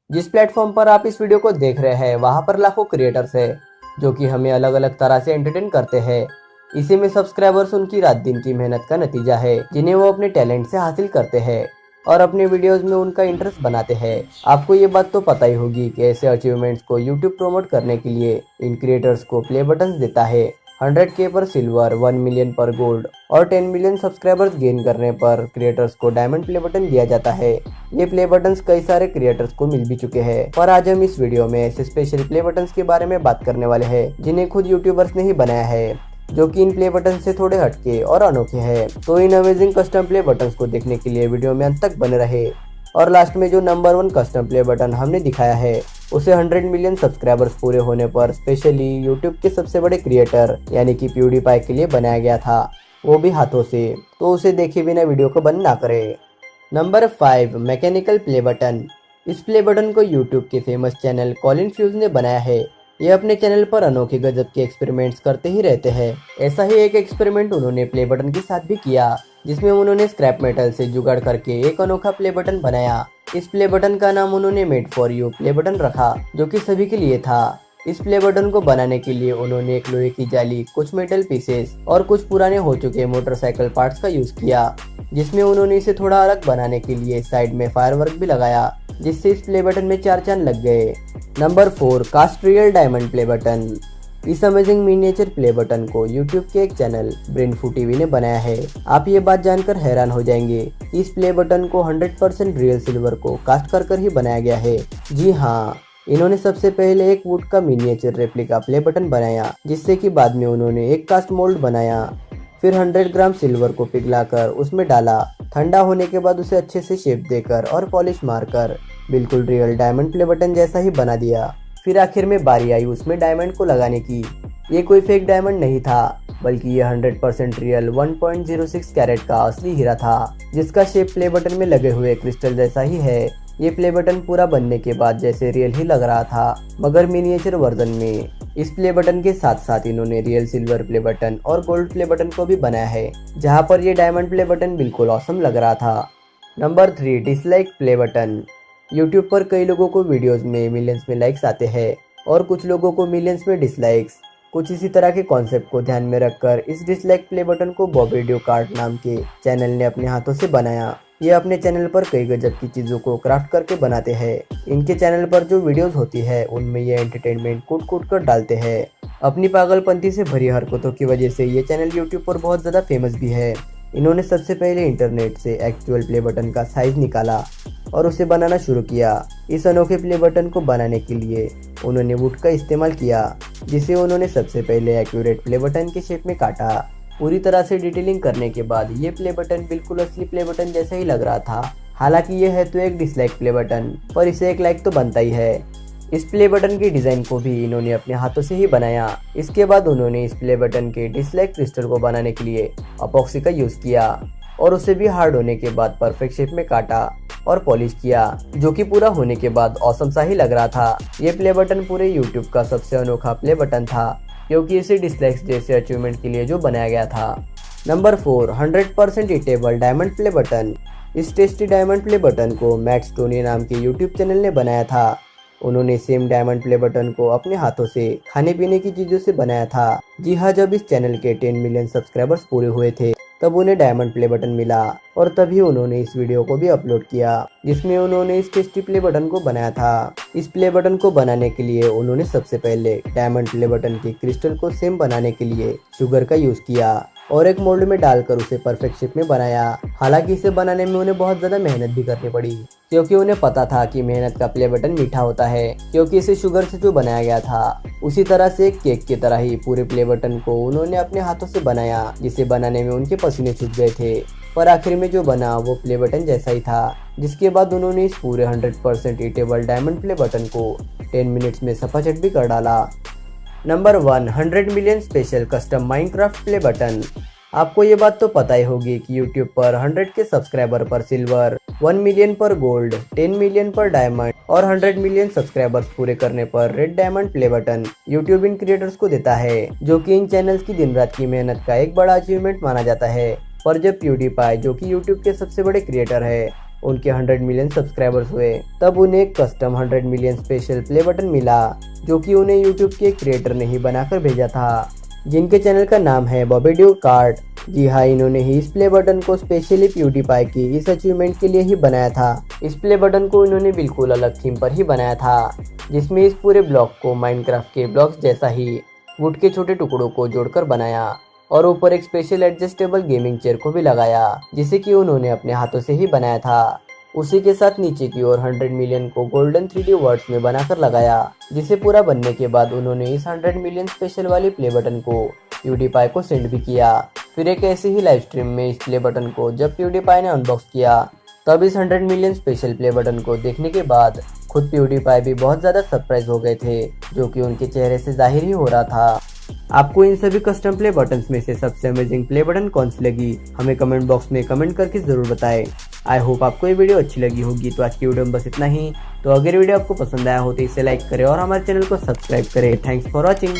जिस प्लेटफॉर्म पर आप इस वीडियो को देख रहे हैं वहां पर लाखों क्रिएटर्स है जो कि हमें अलग अलग तरह से एंटरटेन करते हैं। इसी में सब्सक्राइबर्स उनकी रात दिन की मेहनत का नतीजा है जिन्हें वो अपने टैलेंट से हासिल करते हैं और अपने वीडियोस में उनका इंटरेस्ट बनाते हैं। आपको ये बात तो पता ही होगी कि ऐसे अचीवमेंट्स को यूट्यूब प्रमोट करने के लिए इन क्रिएटर्स को प्ले बटन्स देता है। 100K पर सिल्वर, 1 मिलियन पर गोल्ड और 10 मिलियन सब्सक्राइबर्स गेन करने पर क्रिएटर्स को डायमंड प्ले बटन दिया जाता है। ये प्ले बटन्स कई सारे क्रिएटर्स को मिल भी चुके हैं, पर आज हम इस वीडियो में ऐसे स्पेशल प्ले बटन्स के बारे में बात करने वाले हैं जिन्हें खुद यूट्यूबर्स ने ही बनाया है, जो कि इन प्ले बटन से थोड़े हटके और अनोखे हैं। तो इन अमेजिंग कस्टम प्ले बटन्स को देखने के लिए वीडियो में अंत तक बने रहे। और लास्ट में जो नंबर 1 कस्टम प्ले बटन हमने दिखाया है उसे 100 मिलियन सब्सक्राइबर्स पूरे होने पर स्पेशली यूट्यूब के सबसे बड़े क्रिएटर यानी कि प्यूडीपाई के लिए बनाया गया था, वो भी हाथों से। तो उसे देखे बिना वीडियो को बंद ना करें। Number 5 mechanical play button. इस प्ले बटन को यूट्यूब के फेमस चैनल कॉलिन फ्यूज ने बनाया है। ये अपने चैनल पर अनोखे गजब के एक्सपेरिमेंट्स करते ही रहते हैं। ऐसा ही एक एक्सपेरिमेंट उन्होंने प्ले बटन के साथ भी किया, जिसमें उन्होंने स्क्रैप मेटल से जुगाड़ करके एक अनोखा प्ले बटन बनाया। इस प्ले बटन का नाम उन्होंने made for you play button रखा, जो कि सभी के लिए था। इस प्ले बटन को बनाने के लिए उन्होंने एक लोहे की जाली, कुछ मेटल पीसेस और कुछ पुराने हो चुके मोटरसाइकिल पार्ट्स का यूज किया, जिसमें उन्होंने इसे थोड़ा अलग बनाने के लिए साइड में फायरवर्क भी लगाया, जिससे इस प्ले बटन में 4 चांद लग गए। Number 4 cost real diamond play button. इस अमेजिंग मिनिएचर प्ले बटन को यूट्यूब के एक चैनल ब्रेनफू टीवी ने बनाया है। आप ये बात जानकर हैरान हो जाएंगे, इस प्ले बटन को 100% रियल सिल्वर को कास्ट कर ही बनाया गया है। जी हाँ, इन्होंने सबसे पहले एक वुड का मिनिएचर रेप्लिका प्ले बटन बनाया, जिससे कि बाद में उन्होंने एक कास्ट मोल्ड बनाया। फिर 100 ग्राम सिल्वर को पिघलाकर उसमें डाला। ठंडा होने के बाद उसे अच्छे से शेप देकर और पॉलिश मारकर बिल्कुल रियल डायमंड प्ले बटन जैसा ही बना दिया। फिर आखिर में बारी आई उसमें डायमंड को लगाने की। ये कोई फेक डायमंड नहीं था, बल्कि ये 100% रियल 1.06 कैरेट का असली हीरा था, जिसका शेप प्ले बटन में लगे हुए क्रिस्टल जैसा ही है। ये प्ले बटन पूरा बनने के बाद जैसे रियल ही लग रहा था, मगर मिनिएचर वर्जन में। इस प्ले बटन के साथ साथ इन्होंने रियल सिल्वर प्ले बटन और गोल्ड प्ले बटन को भी बनाया है, जहां पर ये डायमंड प्ले बटन बिल्कुल ऑसम लग रहा था। Number 3 dislike play button. YouTube पर कई लोगों को वीडियोस में मिलियंस में लाइक्स आते हैं और कुछ लोगों को मिलियंस में डिसलाइक्स। कुछ इसी तरह के कॉन्सेप्ट को ध्यान में रखकर इस डिसलाइक प्ले बटन को बॉबी ड्यूकार्ट नाम के चैनल ने अपने हाथों से बनाया। ये अपने चैनल पर कई गजब की चीज़ों को क्राफ्ट करके बनाते हैं। इनके चैनल पर जो वीडियोस होती है उनमें ये एंटरटेनमेंट कूट कर डालते हैं। अपनी पागलपंती से भरी हरकतों की वजह से ये चैनल यूट्यूब पर बहुत ज़्यादा फेमस भी है। इन्होंने सबसे पहले इंटरनेट से एक्चुअल प्ले बटन का साइज निकाला और उसे बनाना शुरू किया। इस अनोखे प्ले बटन को बनाने के लिए उन्होंने वुड का इस्तेमाल किया, जिसे उन्होंने सबसे पहले एक्यूरेट प्ले बटन के शेप में काटा। पूरी तरह से डिटेलिंग करने के बाद ये प्ले बटन बिल्कुल असली प्ले बटन जैसा ही लग रहा था। हालांकि ये है तो एक डिसलाइक प्ले बटन, पर इसे एक लाइक तो बनता ही है। इस प्ले बटन की डिज़ाइन को भी इन्होंने अपने हाथों से ही बनाया। इसके बाद उन्होंने इस प्ले बटन के डिसलाइक क्रिस्टल को बनाने के लिए अपॉक्सी का यूज़ किया और उसे भी हार्ड होने के बाद परफेक्ट शेप में काटा और पॉलिश किया, जो कि पूरा होने के बाद ऑसम सा ही लग रहा था। ये प्ले बटन पूरे यूट्यूब का सबसे अनोखा प्ले बटन था, क्योंकि इसे डिसलाइक्स जैसे अचीवमेंट के लिए जो बनाया गया था। Number 4 100% eatable diamond play button. इस टेस्टी डायमंड प्ले बटन को मैट स्टोनी नाम के यूट्यूब चैनल ने बनाया था। उन्होंने सेम डायमंड प्ले बटन को अपने हाथों से खाने पीने की चीज़ों से बनाया था। जी हाँ, जब इस चैनल के 10 मिलियन सब्सक्राइबर्स पूरे हुए थे तब उन्हें डायमंड प्ले बटन मिला और तभी उन्होंने इस वीडियो को भी अपलोड किया, जिसमें उन्होंने इस टेस्टी प्ले बटन को बनाया था। इस प्ले बटन को बनाने के लिए उन्होंने सबसे पहले डायमंड प्ले बटन के क्रिस्टल को सेम बनाने के लिए शुगर का यूज किया और एक मोल्ड में डालकर उसे परफेक्ट शेप में बनाया। हालांकि इसे बनाने में उन्हें बहुत ज़्यादा मेहनत भी करनी पड़ी, क्योंकि उन्हें पता था कि मेहनत का प्ले बटन मीठा होता है, क्योंकि इसे शुगर से जो बनाया गया था। उसी तरह से एक केक की तरह ही पूरे प्ले बटन को उन्होंने अपने हाथों से बनाया, जिसे बनाने में उनके पसीने छूट गए थे, पर आखिर में जो बना वो प्ले बटन जैसा ही था। जिसके बाद उन्होंने इस पूरे 100% ईटेबल डायमंड प्ले बटन को 10 मिनट्स में सफाचट भी कर डाला। Number 1 100 million special custom Minecraft play button. आपको ये बात तो पता ही होगी कि YouTube पर 100 के सब्सक्राइबर पर सिल्वर, 1 मिलियन पर गोल्ड, 10 मिलियन पर डायमंड और 100 मिलियन सब्सक्राइबर्स पूरे करने पर red diamond play button YouTube इन क्रिएटर्स को देता है, जो कि इन चैनल्स की दिन रात की मेहनत का एक बड़ा अचीवमेंट माना जाता है। पर जब प्यूडीपाई, जो कि YouTube के सबसे बड़े क्रिएटर है, उनके 100 मिलियन सब्सक्राइबर्स हुए, तब उन्हें एक custom 100 million special play button मिला, जो कि उन्हें यूट्यूब के क्रिएटर ने ही बनाकर भेजा था, जिनके चैनल का नाम है बॉबी ड्यूक कार्ट। जी हाँ, इन्होंने ही इस प्ले बटन को स्पेशली प्यूडीपाई की इस अचीवमेंट के लिए ही बनाया था। इस प्ले बटन को इन्होंने बिल्कुल अलग थीम पर ही बनाया था, जिसमें इस पूरे ब्लॉक को माइनक्राफ्ट के ब्लॉक्स जैसा ही वुड के छोटे टुकड़ों को जोड़कर बनाया और ऊपर एक स्पेशल एडजस्टेबल गेमिंग चेयर को भी लगाया, जिसे कि उन्होंने अपने हाथों से ही बनाया था। उसी के साथ नीचे की ओर 100 मिलियन को गोल्डन 3D वर्ड्स में बनाकर लगाया, जिसे पूरा बनने के बाद उन्होंने इस 100 मिलियन स्पेशल वाली प्ले बटन को प्यूडीपाई को सेंड भी किया। फिर एक ऐसी ही लाइव स्ट्रीम में इस प्ले बटन को जब प्यूडीपाई ने अनबॉक्स किया, तब इस 100 मिलियन स्पेशल प्ले बटन को देखने के बाद खुद प्यूडीपाई भी बहुत ज्यादा सरप्राइज हो गए थे, जो कि उनके चेहरे से जाहिर ही हो रहा था। आपको इन सभी कस्टम प्ले बटन्स में से सबसे अमेजिंग प्ले बटन कौन सी लगी, हमें कमेंट बॉक्स में कमेंट करके जरूर बताएं। आई होप आपको ये वीडियो अच्छी लगी होगी। तो आज की वीडियो में बस इतना ही। तो अगर वीडियो आपको पसंद आया हो तो इसे लाइक करें और हमारे चैनल को सब्सक्राइब करें। Thanks for watching.